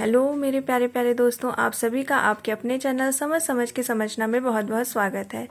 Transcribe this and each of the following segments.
Hello मेरे प्यारे प्यारे दोस्तों, आप सभी का आपके अपने चैनल समझ समझ के समझना में बहुत बहुत स्वागत है।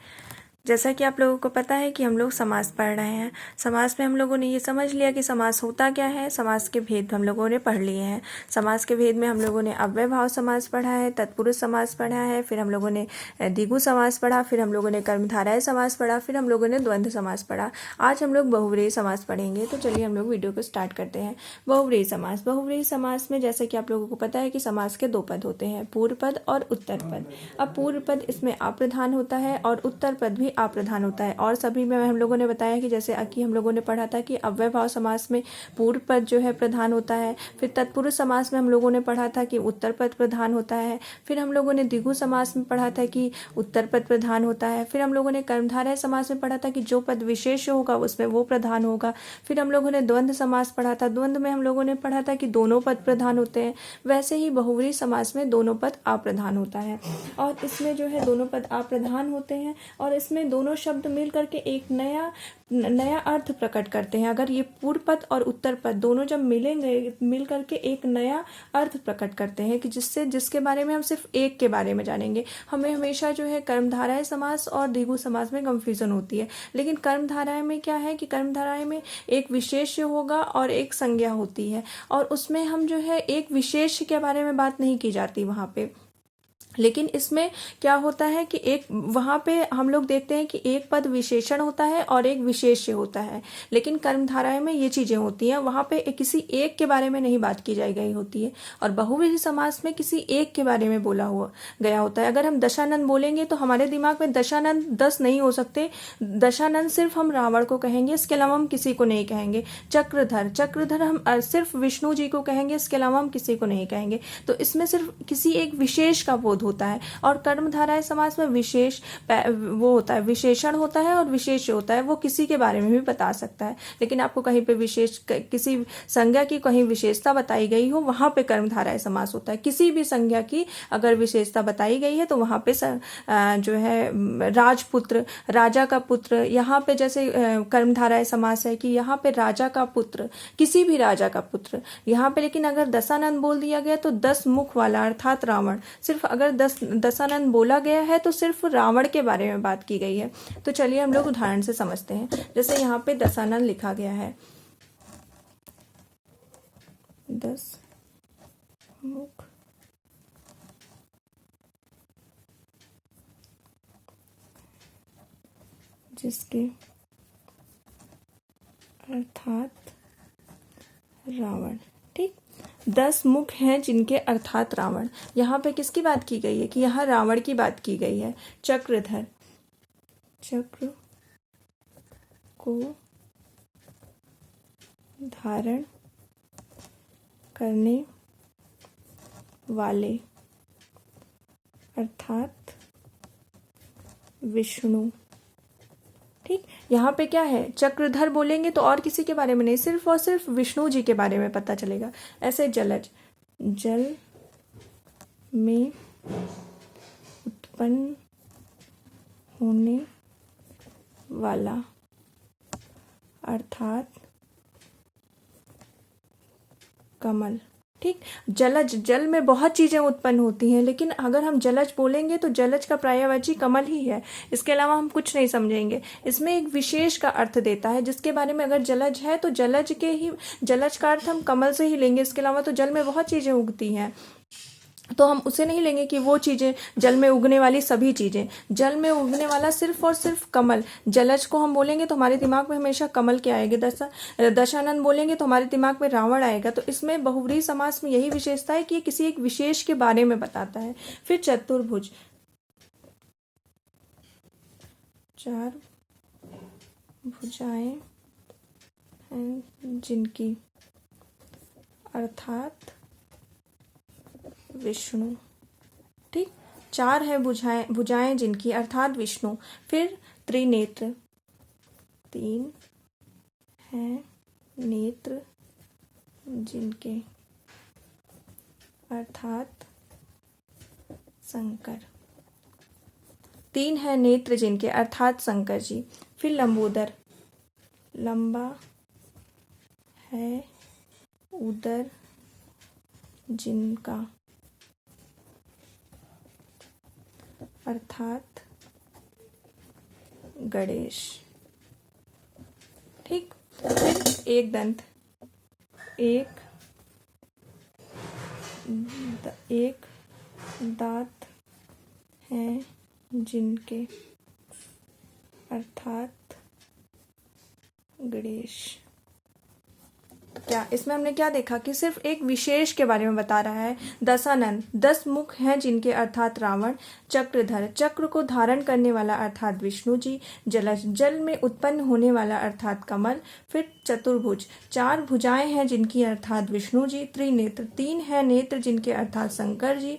जैसा कि आप लोगों को पता है कि हम लोग समास पढ़ रहे हैं। समास में हम लोगों ने ये समझ लिया कि समास होता क्या है। समास के भेद हम लोगों ने पढ़ लिए हैं। समास के भेद में हम लोगों ने अव्यय भाव समास पढ़ा है, तत्पुरुष समास पढ़ा है, फिर हम लोगों ने द्विगु समास पढ़ा, फिर हम लोगों ने कर्मधारय समास पढ़ा, फिर हम लोगों ने द्वंद्व समास पढ़ा। आज हम लोग बहुव्रीहि समास पढ़ेंगे। तो चलिए हम लोग वीडियो को स्टार्ट करते हैं। बहुव्रीहि समास। बहुव्रीहि समास में जैसे कि आप लोगों को पता है कि समास के दो पद होते हैं, पूर्व पद और उत्तर पद। अब पूर्व पद इसमें अप्रधान होता है और उत्तर पद भी अप्रधान होता है। और सभी में हम लोगों ने बताया कि जैसे कि हम लोगों ने पढ़ा था कि अव्यय भाव समास में पूर्व पद जो है प्रधान होता है। फिर तत्पुरुष समास में हम लोगों ने पढ़ा था कि उत्तर पद प्रधान होता है। फिर हम लोगों ने द्विगु समास में पढ़ा था कि उत्तर पद प्रधान होता है। फिर हम लोगों ने कर्मधारय समास में पढ़ा था कि जो पद विशेष होगा उसमें वो प्रधान होगा। फिर हम लोगों ने द्वंद्व समास पढ़ा था। द्वंद्व में हम लोगों ने पढ़ा था कि दोनों पद प्रधान होते हैं। वैसे ही बहुव्रीहि समास में दोनों पद अप्रधान होता है और इसमें जो है दोनों पद अप्रधान होते हैं और इसमें दोनों शब्द मिल करके एक नया अर्थ प्रकट करते हैं। अगर ये पूर्व पद और उत्तर पद दोनों जब मिलेंगे, मिल करके एक नया अर्थ प्रकट करते हैं कि जिसके बारे में हम सिर्फ एक के बारे में जानेंगे। हमें हमेशा जो है कर्मधारय समास और द्विगु समास में कंफ्यूजन होती है, लेकिन कर्मधारय में क्या है कि कर्मधारय में एक विशेष्य होगा और एक संज्ञा होती है और उसमें हम जो है एक विशेष्य के बारे में बात नहीं की जाती वहां पे। लेकिन इसमें क्या होता है कि एक वहां पे हम लोग देखते हैं कि एक पद विशेषण होता है और एक विशेष्य होता है, लेकिन कर्मधारय में ये चीजें होती हैं। वहां पे किसी एक के बारे में नहीं बात की जाई गई होती है और बहुव्रीहि समास में किसी एक के बारे में बोला हुआ गया होता है। अगर हम दशानंद बोलेंगे तो हमारे दिमाग में दशानंद 10 नहीं हो सकते। दशानंद सिर्फ हम रावण को कहेंगे, इसके अलावा हम किसी को नहीं कहेंगे। चक्रधर हम सिर्फ विष्णु जी को कहेंगे, इसके अलावा हम किसी को नहीं कहेंगे। तो इसमें सिर्फ किसी एक विशेष का बोध होता है और कर्मधारय समास में विशेष वो होता है, विशेषण होता है और विशेष होता है। वो किसी के बारे में भी बता सकता है, लेकिन आपको कहीं पे विशेष किसी संज्ञा की कहीं विशेषता बताई गई हो वहां पे कर्मधारय समास होता है। किसी भी संज्ञा की अगर विशेषता बताई गई है तो वहां पे जो है राजपुत्र, राजा का पुत्र, यहाँ पे जैसे कर्मधारय समास है कि यहाँ पे राजा का पुत्र, किसी भी राजा का पुत्र यहाँ पे। लेकिन अगर दशानंद बोल दिया गया तो 10 मुख वाला अर्थात रावण, सिर्फ अगर दशानंद बोला गया है तो सिर्फ रावण के बारे में बात की गई है। तो चलिए हम लोग उदाहरण से समझते हैं। जैसे यहाँ पे दशानंद लिखा गया है, 10 मुख जिसके अर्थात रावण। ठीक, 10 मुख हैं जिनके अर्थात रावण। यहाँ पे किसकी बात की गई है कि यहाँ रावण की बात की गई है। चक्रधर, चक्र को धारण करने वाले अर्थात विष्णु। ठीक, यहाँ पे क्या है, चक्रधर बोलेंगे तो और किसी के बारे में नहीं, सिर्फ और सिर्फ विष्णु जी के बारे में पता चलेगा। ऐसे जलज, जल में उत्पन्न होने वाला अर्थात कमल। ठीक, जलज, जल में बहुत चीजें उत्पन्न होती हैं, लेकिन अगर हम जलज बोलेंगे तो जलज का पर्यायवाची कमल ही है, इसके अलावा हम कुछ नहीं समझेंगे। इसमें एक विशेष का अर्थ देता है जिसके बारे में अगर जलज है तो जलज का अर्थ हम कमल से ही लेंगे। इसके अलावा तो जल में बहुत चीजें उगती हैं, तो हम उसे नहीं लेंगे कि वो चीजें जल में उगने वाली सभी चीजें। जल में उगने वाला सिर्फ और सिर्फ कमल। जलज को हम बोलेंगे तो हमारे दिमाग में हमेशा कमल के आएंगे। दशानंद बोलेंगे तो हमारे दिमाग में रावण आएगा। तो इसमें बहुव्रीहि समास में यही विशेषता है कि ये किसी एक विशेष के बारे में बताता है। फिर चतुर्भुज, 4 भुजाएं हैं जिनकी अर्थात विष्णु। ठीक, 4 है भुजाएं जिनकी अर्थात विष्णु। फिर त्रिनेत्र, 3 है नेत्र जिनके अर्थात शंकर। 3 है नेत्र जिनके अर्थात शंकर जी। फिर लंबोदर, लंबा है उदर जिनका अर्थात गणेश। ठीक, फिर एक दंत, एक दांत हैं जिनके अर्थात गणेश। क्या इसमें हमने क्या देखा कि सिर्फ एक विशेष के बारे में बता रहा है। दशानन, 10 मुख हैं जिनके अर्थात रावण। चक्रधर, चक्र को धारण करने वाला अर्थात विष्णु जी। जलज, जल में उत्पन्न होने वाला अर्थात कमल। फिर चतुर्भुज, 4 भुजाएं हैं जिनकी अर्थात विष्णु जी। त्रिनेत्र, 3 है नेत्र जिनके अर्थात शंकर जी।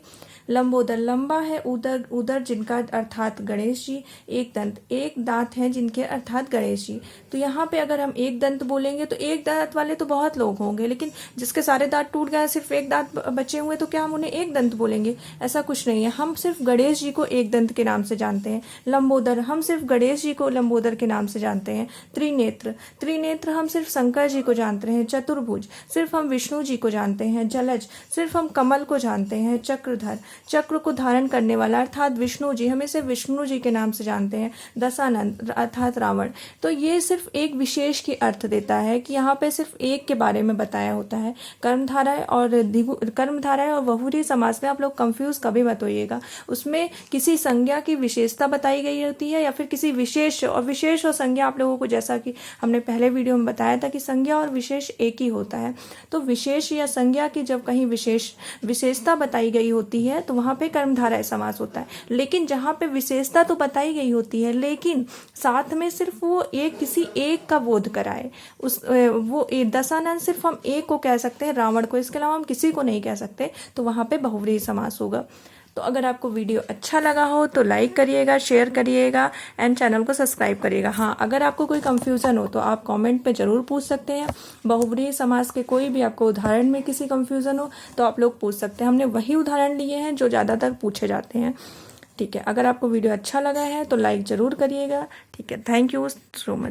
लंबोदर, लंबा है उदर उदर जिनका अर्थात गणेश जी। एक दंत, एक दांत है जिनके अर्थात गणेश जी। तो यहाँ पे अगर हम एक दंत बोलेंगे तो एक दांत वाले तो बहुत लोग होंगे, लेकिन जिसके सारे दांत टूट गए सिर्फ एक दांत बचे हुए तो क्या हम उन्हें एक दंत बोलेंगे? ऐसा कुछ नहीं है। हम सिर्फ गणेश जी को एक दंत के नाम से जानते हैं। लंबोदर, हम सिर्फ गणेश जी को लंबोदर के नाम से जानते हैं। त्रिनेत्र, त्रिनेत्र हम सिर्फ शंकर जी को जानते हैं। चतुर्भुज, सिर्फ हम विष्णु जी को जानते हैं। जलज, सिर्फ हम कमल को जानते हैं। चक्रधर, चक्र को धारण करने वाला अर्थात विष्णु जी, हमें सिर्फ विष्णु जी के नाम से जानते हैं। दशानन अर्थात रावण। तो ये सिर्फ एक विशेष की अर्थ देता है कि यहाँ पे सिर्फ एक के बारे में बताया होता है। कर्मधारय और बहुव्रीहि समास में आप लोग कंफ्यूज कभी मत होइएगा। उसमें किसी संज्ञा की विशेषता बताई गई होती है या फिर किसी विशेष और संज्ञा आप लोगों को, जैसा कि हमने पहले वीडियो में बताया था कि संज्ञा और विशेष एक ही होता है। तो विशेष या संज्ञा की जब कहीं विशेषता बताई गई होती है तो वहां पे कर्मधारय समास होता है। लेकिन जहां पे विशेषता तो बताई गई होती है लेकिन साथ में सिर्फ वो किसी एक का बोध कराए, वो दशानन सिर्फ हम एक को कह सकते हैं, रावण को, इसके अलावा हम किसी को नहीं कह सकते, तो वहां पे बहुव्रीहि समास होगा। तो अगर आपको वीडियो अच्छा लगा हो तो लाइक करिएगा, शेयर करिएगा एंड चैनल को सब्सक्राइब करिएगा। हाँ, अगर आपको कोई कंफ्यूजन हो तो आप कमेंट पे जरूर पूछ सकते हैं। बहुव्रीहि समास के कोई भी आपको उदाहरण में किसी कंफ्यूजन हो तो आप लोग पूछ सकते हैं। हमने वही उदाहरण लिए हैं जो ज़्यादातर पूछे जाते हैं। ठीक है, अगर आपको वीडियो अच्छा लगा है तो लाइक ज़रूर करिएगा। ठीक है, थैंक यू सो मच।